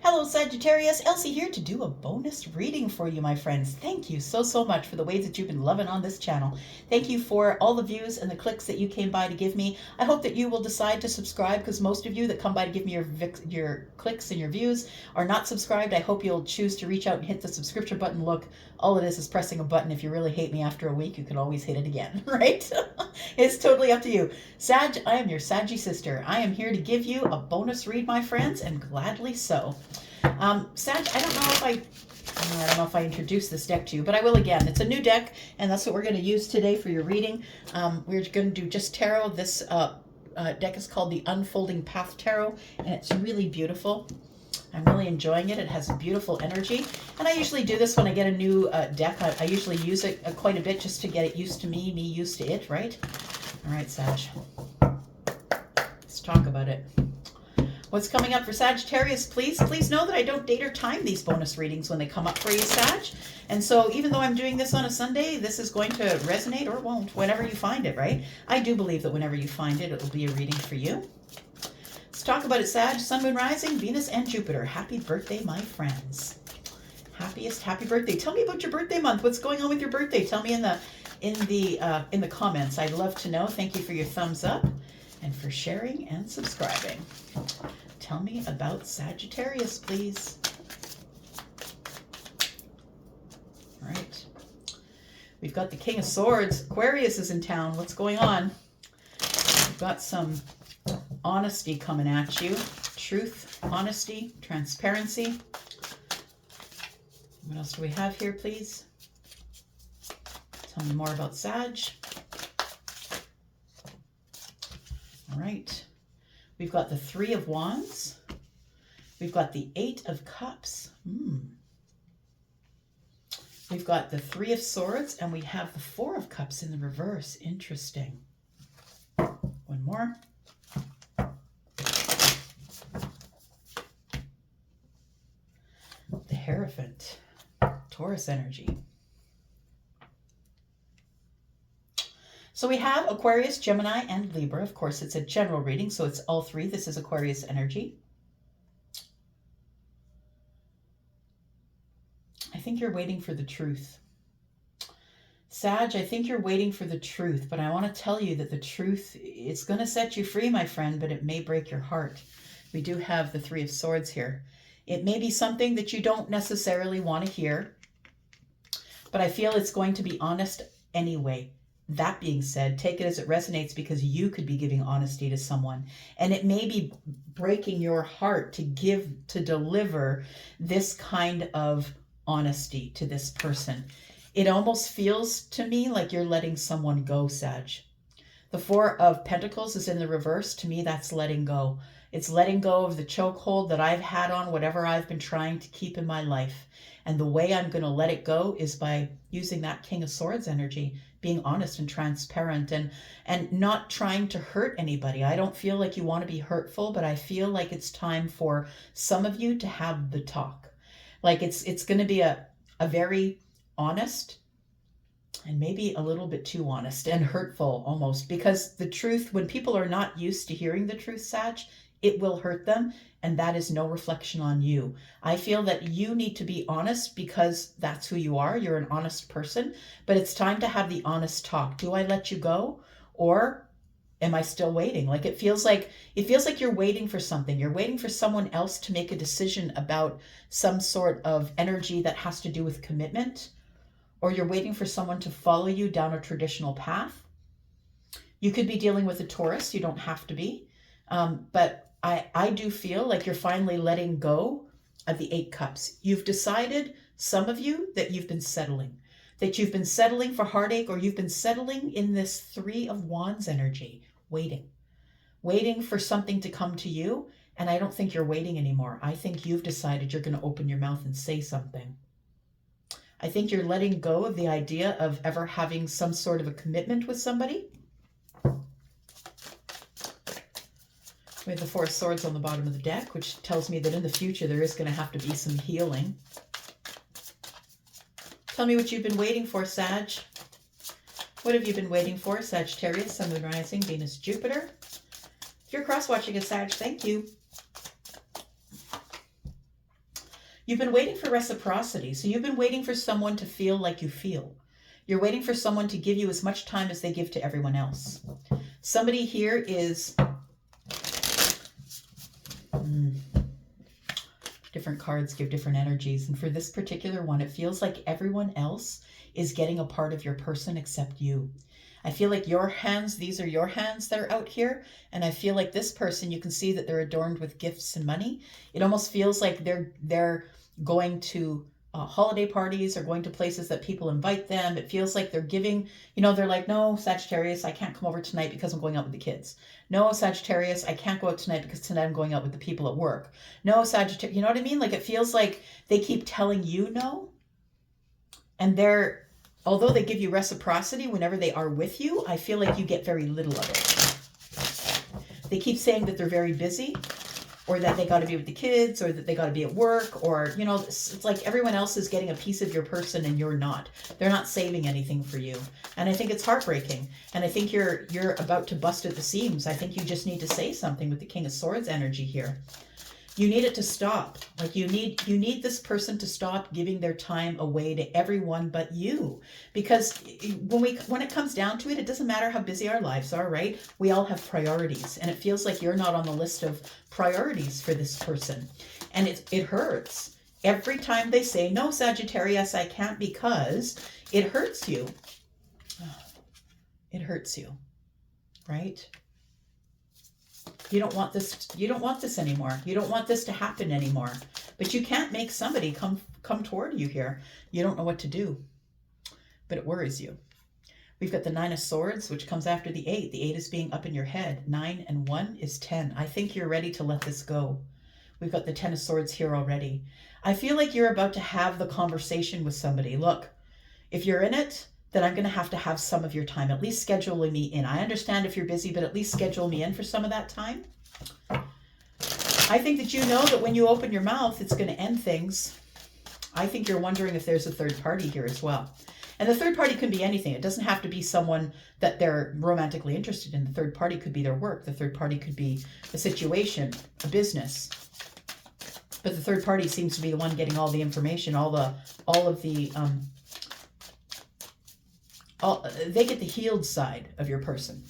Hello Sagittarius, Elsie here to do a bonus reading for you, my friends. Thank you so much for the ways that you've been loving on this channel. Thank you for all the views and the clicks that you came by to give me. I hope that you will decide to subscribe, because most of you that come by to give me your clicks and your views are not subscribed. I hope you'll choose to reach out and hit the subscription button. Look, all it is pressing a button. If you really hate me after a week, you can always hit it again, right? It's totally up to you. Sag, I am your Saggy sister. I am here to give you a bonus read, my friends, and gladly so. Sag, I don't know if I introduced this deck to you, but I will again. It's a new deck, and that's what we're going to use today for your reading. We're going to do just tarot. This deck is called the Unfolding Path Tarot, and it's really beautiful. I'm really enjoying it. It has beautiful energy, and I usually do this when I get a new deck. I usually use it quite a bit just to get it used to me used to it, right? All right, Sag. Let's talk about it. What's coming up for Sagittarius, please? Please know that I don't date or time these bonus readings when they come up for you, Sag. And so even though I'm doing this on a Sunday, this is going to resonate or won't, whenever you find it, right? I do believe that whenever you find it, it will be a reading for you. Let's talk about it, Sag. Sun, Moon, Rising, Venus, and Jupiter. Happy birthday, my friends. Happy birthday. Tell me about your birthday month. What's going on with your birthday? Tell me in the comments. I'd love to know. Thank you for your thumbs up and for sharing and subscribing. Tell me about Sagittarius, please. All right. We've got the King of Swords. Aquarius is in town. What's going on? We've got some honesty coming at you. Truth, honesty, transparency. What else do we have here, please? Tell me more about Sag. All right. We've got the Three of Wands. We've got the Eight of Cups. We've got the Three of Swords, and we have the Four of Cups in the reverse. Interesting. One more. The Hierophant. Taurus energy. So we have Aquarius, Gemini, and Libra. Of course, it's a general reading, so it's all three. This is Aquarius energy. I think you're waiting for the truth. Sag, I think you're waiting for the truth, but I want to tell you that the truth, it's going to set you free, my friend, but it may break your heart. We do have the Three of Swords here. It may be something that you don't necessarily want to hear, but I feel it's going to be honest anyway. That being said, take it as it resonates, because you could be giving honesty to someone, and it may be breaking your heart to deliver this kind of honesty to this person. It almost feels to me like you're letting someone go, Sag. The Four of Pentacles is in the reverse. To me, that's letting go. It's letting go of the chokehold that I've had on whatever I've been trying to keep in my life. And the way I'm going to let it go is by using that King of Swords energy, being honest and transparent, and not trying to hurt anybody. I don't feel like you want to be hurtful, but I feel like it's time for some of you to have the talk. Like it's going to be a very honest, and maybe a little bit too honest and hurtful almost, because the truth, when people are not used to hearing the truth, Sag, it will hurt them, and that is no reflection on you. I feel that you need to be honest because that's who you are. You're an honest person, but it's time to have the honest talk. Do I let you go, or am I still waiting? Like it feels like you're waiting for something. You're waiting for someone else to make a decision about some sort of energy that has to do with commitment, or you're waiting for someone to follow you down a traditional path. You could be dealing with a Taurus. You don't have to be, but I do feel like you're finally letting go of the Eight Cups. You've decided, some of you, that you've been settling for heartache, or you've been settling in this Three of Wands energy, waiting for something to come to you. And I don't think you're waiting anymore. I think you've decided you're going to open your mouth and say something. I think you're letting go of the idea of ever having some sort of a commitment with somebody. We have the Four of Swords on the bottom of the deck, which tells me that in the future there is going to have to be some healing. Tell me what you've been waiting for, Sag. What have you been waiting for, Sagittarius, Sun, Moon, Rising, Venus, Jupiter? If you're cross-watching a Sag, thank you. You've been waiting for reciprocity. So you've been waiting for someone to feel like you feel. You're waiting for someone to give you as much time as they give to everyone else. Somebody here is... different cards give different energies. And for this particular one, it feels like everyone else is getting a part of your person except you. I feel like your hands, these are your hands that are out here. And I feel like this person, you can see that they're adorned with gifts and money. It almost feels like they're going to holiday parties or going to places that people invite them. It feels like they're giving, you know, they're like, no, Sagittarius, I can't come over tonight because I'm going out with the kids. No, Sagittarius, I can't go out tonight because tonight I'm going out with the people at work. No, Sagittarius, you know what I mean? Like it feels like they keep telling you no. And although they give you reciprocity whenever they are with you, I feel like you get very little of it. They keep saying that they're very busy, or that they got to be with the kids, or that they got to be at work, or, you know, it's like everyone else is getting a piece of your person and you're not. They're not saving anything for you. And I think it's heartbreaking. And I think you're about to bust at the seams. I think you just need to say something with the King of Swords energy here. You need it to stop. Like you need this person to stop giving their time away to everyone but you. Because when it comes down to it, it doesn't matter how busy our lives are, right? We all have priorities. And it feels like you're not on the list of priorities for this person. And it hurts. Every time they say, no, Sagittarius, I can't, because it hurts you. It hurts you, right? You don't want this anymore. You don't want this to happen anymore. But you can't make somebody come toward you here. You don't know what to do. But it worries you. We've got the 9 of Swords, which comes after the 8. The 8 is being up in your head. 9 and 1 is 10. I think you're ready to let this go. We've got the 10 of Swords here already. I feel like you're about to have the conversation with somebody. Look, if you're in it, then I'm going to have some of your time. At least schedule me in. I understand if you're busy, but at least schedule me in for some of that time. I think that you know that when you open your mouth, it's going to end things. I think you're wondering if there's a third party here as well. And the third party can be anything. It doesn't have to be someone that they're romantically interested in. The third party could be their work. The third party could be a situation, a business. But the third party seems to be the one getting all the information, they get the healed side of your person.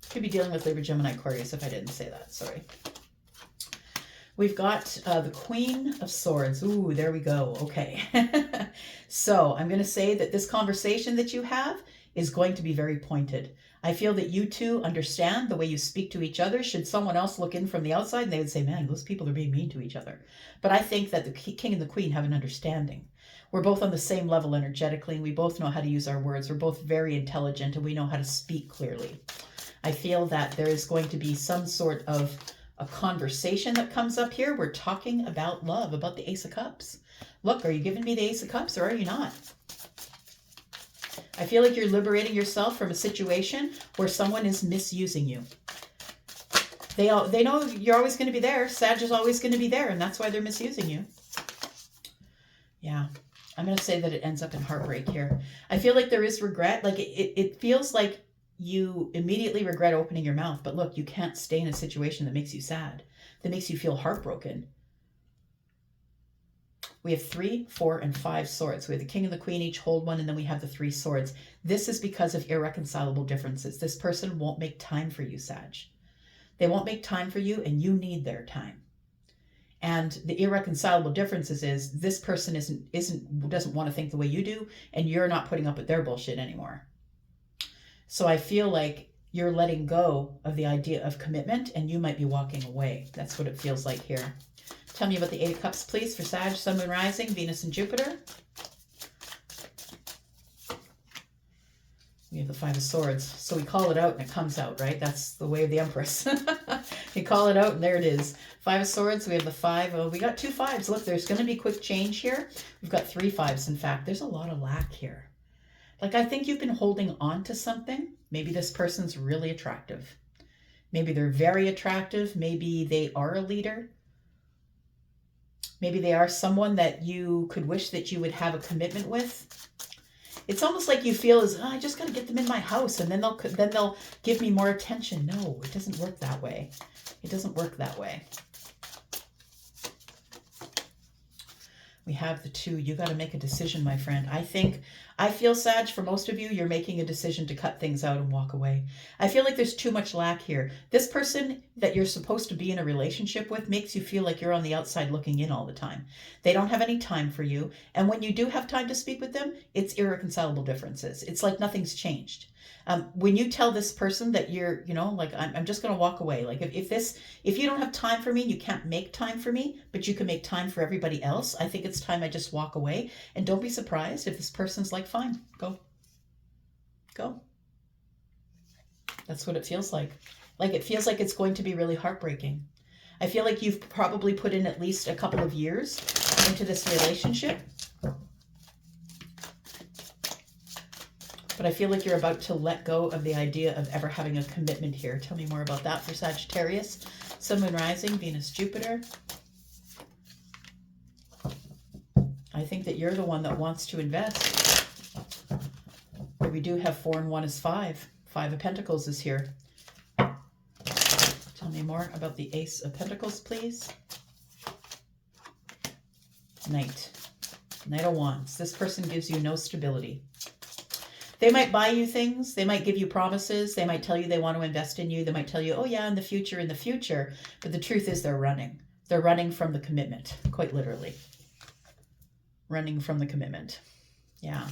Could be dealing with Libra, Gemini, Aquarius if I didn't say that. Sorry. We've got the Queen of Swords. Ooh, there we go. Okay. So I'm going to say that this conversation that you have is going to be very pointed. I feel that you two understand the way you speak to each other. Should someone else look in from the outside, and they would say, man, those people are being mean to each other. But I think that the King and the Queen have an understanding. We're both on the same level energetically, and we both know how to use our words. We're both very intelligent, and we know how to speak clearly. I feel that there is going to be some sort of a conversation that comes up here. We're talking about love, about the Ace of Cups. Look, are you giving me the Ace of Cups, or are you not? I feel like you're liberating yourself from a situation where someone is misusing you. They know you're always going to be there. Sag is always going to be there, and that's why they're misusing you. Yeah. I'm going to say that it ends up in heartbreak here. I feel like there is regret. Like it feels like you immediately regret opening your mouth. But look, you can't stay in a situation that makes you sad, that makes you feel heartbroken. We have 3, 4, and 5 swords. We have the King and the Queen, each hold one, and then we have the 3 swords. This is because of irreconcilable differences. This person won't make time for you, Sag. They won't make time for you, and you need their time. And the irreconcilable differences is this person doesn't want to think the way you do, and you're not putting up with their bullshit anymore. So I feel like you're letting go of the idea of commitment, and you might be walking away. That's what it feels like here. Tell me about the 8 of Cups, please, for Sag, Sun, Moon, Rising, Venus, and Jupiter. We have the 5 of Swords. So we call it out and it comes out, right? That's the way of the Empress. You call it out and there it is. 5 of Swords, we have the 5. Oh, we got 2 5s. Look, there's going to be quick change here. We've got 3 5s. In fact, there's a lot of lack here. Like, I think you've been holding on to something. Maybe this person's really attractive. Maybe they're very attractive. Maybe they are a leader. Maybe they are someone that you could wish that you would have a commitment with. It's almost like you feel as, oh, I just got to get them in my house and then they'll give me more attention. No, it doesn't work that way. It doesn't work that way. We have the 2. You got to make a decision, my friend. I feel, Sag, for most of you, you're making a decision to cut things out and walk away. I feel like there's too much lack here. This person that you're supposed to be in a relationship with makes you feel like you're on the outside looking in all the time. They don't have any time for you. And when you do have time to speak with them, it's irreconcilable differences. It's like nothing's changed. When you tell this person that you're, like, I'm just going to walk away. Like if you don't have time for me, you can't make time for me, but you can make time for everybody else. I think it's time I just walk away. And don't be surprised if this person's like, fine, go. That's what it feels like. Like it feels like it's going to be really heartbreaking. I feel like you've probably put in at least a couple of years into this relationship. But I feel like you're about to let go of the idea of ever having a commitment here. Tell me more about that for Sagittarius. Sun, Moon, Rising, Venus, Jupiter. I think that you're the one that wants to invest. But we do have 4 and 1 is 5. 5 of Pentacles is here. Tell me more about the Ace of Pentacles, please. Knight. Knight of Wands. This person gives you no stability. They might buy you things. They might give you promises. They might tell you they want to invest in you. They might tell you, oh yeah, in the future. But the truth is they're running. They're running from the commitment, quite literally. Running from the commitment. Yeah.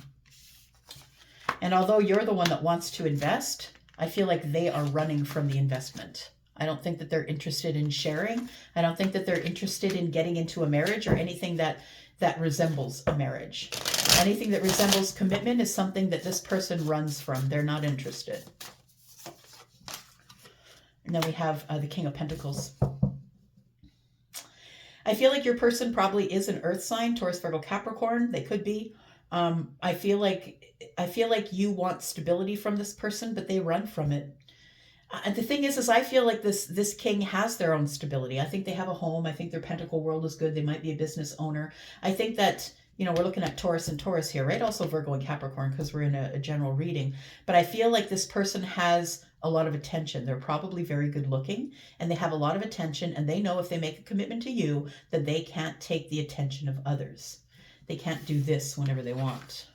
And although you're the one that wants to invest, I feel like they are running from the investment. I don't think that they're interested in sharing. I don't think that they're interested in getting into a marriage or anything that resembles a marriage. Anything that resembles commitment is something that this person runs from. They're not interested. And then we have the King of Pentacles. I feel like your person probably is an earth sign, Taurus, Virgo, Capricorn. They could be. I feel like you want stability from this person, but they run from it. And the thing is I feel like this king has their own stability. I think they have a home. I think their pentacle world is good. They might be a business owner. I think that, we're looking at Taurus and Taurus here, right? Also Virgo and Capricorn, because we're in a general reading. But I feel like this person has a lot of attention. They're probably very good looking and they have a lot of attention, and they know if they make a commitment to you that they can't take the attention of others. They can't do this whenever they want,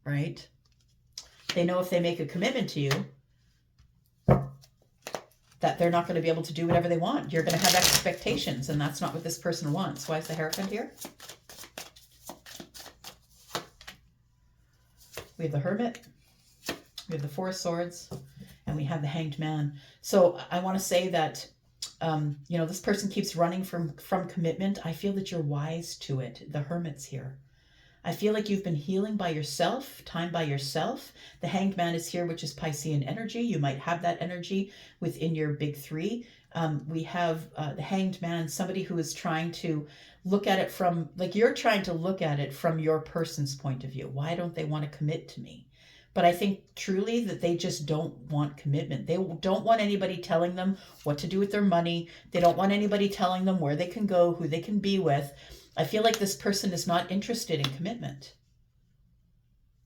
right? They know if they make a commitment to you that they're not going to be able to do whatever they want. You're going to have expectations, and that's not what this person wants. Why is the Hierophant here? We have the Hermit, we have the 4 of Swords, and we have the Hanged Man. So I want to say that, this person keeps running from commitment. I feel that you're wise to it. The Hermit's here. I feel like you've been healing by yourself, time by yourself. The Hanged Man is here, which is Piscean energy. You might have that energy within your big 3. We have the Hanged Man, somebody who is trying to look at it from, like you're trying to look at it from your person's point of view. Why don't they want to commit to me? But I think truly that they just don't want commitment. They don't want anybody telling them what to do with their money. They don't want anybody telling them where they can go, who they can be with. I feel like this person is not interested in commitment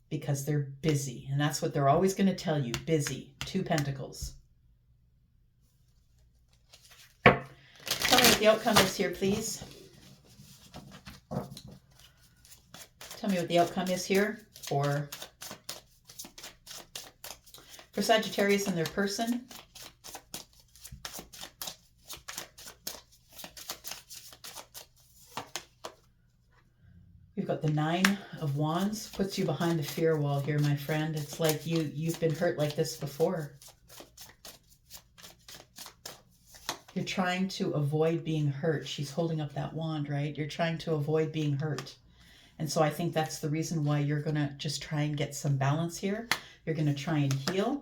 because they're busy. And that's what they're always going to tell you, busy. 2 Pentacles. Tell me what the outcome is here, please. Tell me what the outcome is here for Sagittarius and their person. We've got the 9 of Wands. Puts you behind the fear wall here, my friend. It's like you've been hurt like this before. You're trying to avoid being hurt. She's holding up that wand, right? You're trying to avoid being hurt. And so I think that's the reason why you're going to just try and get some balance here. You're going to try and heal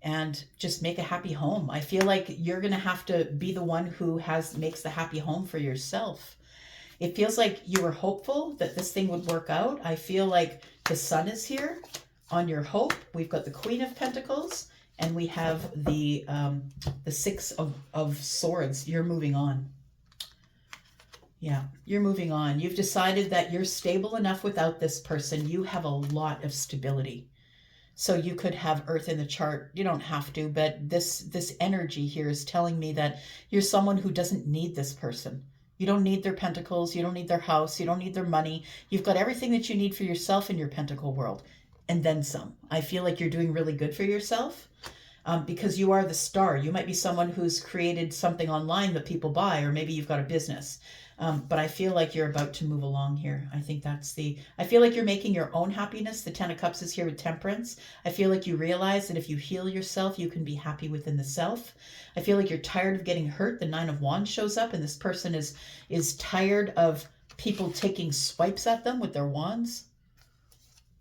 and just make a happy home. I feel like you're going to have to be the one who makes the happy home for yourself. It feels like you were hopeful that this thing would work out. I feel like the Sun is here on your hope. We've got the Queen of Pentacles and we have the 6 of Swords. You're moving on. Yeah, you're moving on. You've decided that you're stable enough without this person. You have a lot of stability. So you could have Earth in the chart. You don't have to, but this energy here is telling me that you're someone who doesn't need this person. You don't need their pentacles. You don't need their house. You don't need their money. You've got everything that you need for yourself in your pentacle world, and then some. I feel like you're doing really good for yourself. Because you are the star. You might be someone who's created something online that people buy, or maybe you've got a business. But I feel like you're about to move along here. I think I feel like you're making your own happiness. The 10 of Cups is here with Temperance. I feel like you realize that if you heal yourself, you can be happy within the self. I feel like you're tired of getting hurt. The 9 of Wands shows up, and this person is tired of people taking swipes at them with their wands.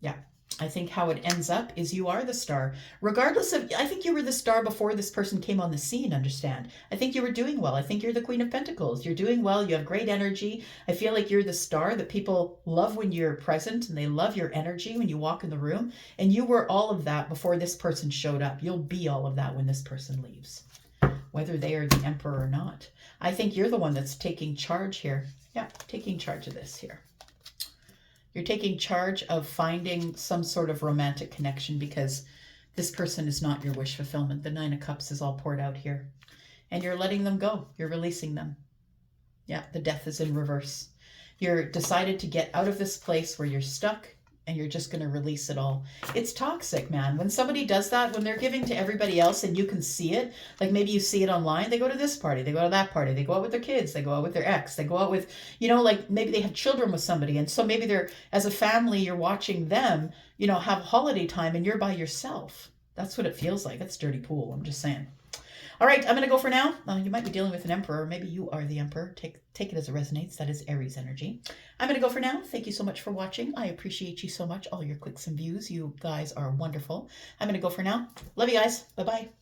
Yeah. I think how it ends up is you are the star. Regardless of, I think you were the star before this person came on the scene, understand? I think you were doing well. I think you're the Queen of Pentacles. You're doing well. You have great energy. I feel like you're the star that people love when you're present, and they love your energy when you walk in the room. And you were all of that before this person showed up. You'll be all of that when this person leaves, whether they are the Emperor or not. I think you're the one that's taking charge here. Yeah, taking charge of this here. You're taking charge of finding some sort of romantic connection, because this person is not your wish fulfillment. The 9 of Cups is all poured out here. And you're letting them go. You're releasing them. Yeah, the Death is in reverse. You're decided to get out of this place where you're stuck, and you're just going to release it all. It's toxic, man. When somebody does that, when they're giving to everybody else and you can see it, like maybe you see it online, they go to this party, they go to that party, they go out with their kids, they go out with their ex, they go out with, like maybe they have children with somebody. And so maybe they're, as a family, you're watching them, have holiday time and you're by yourself. That's what it feels like. It's dirty pool. I'm just saying. All right, I'm going to go for now. You might be dealing with an Emperor. Maybe you are the Emperor. Take it as it resonates. That is Aries energy. I'm going to go for now. Thank you so much for watching. I appreciate you so much. All your clicks and views. You guys are wonderful. I'm going to go for now. Love you guys. Bye-bye.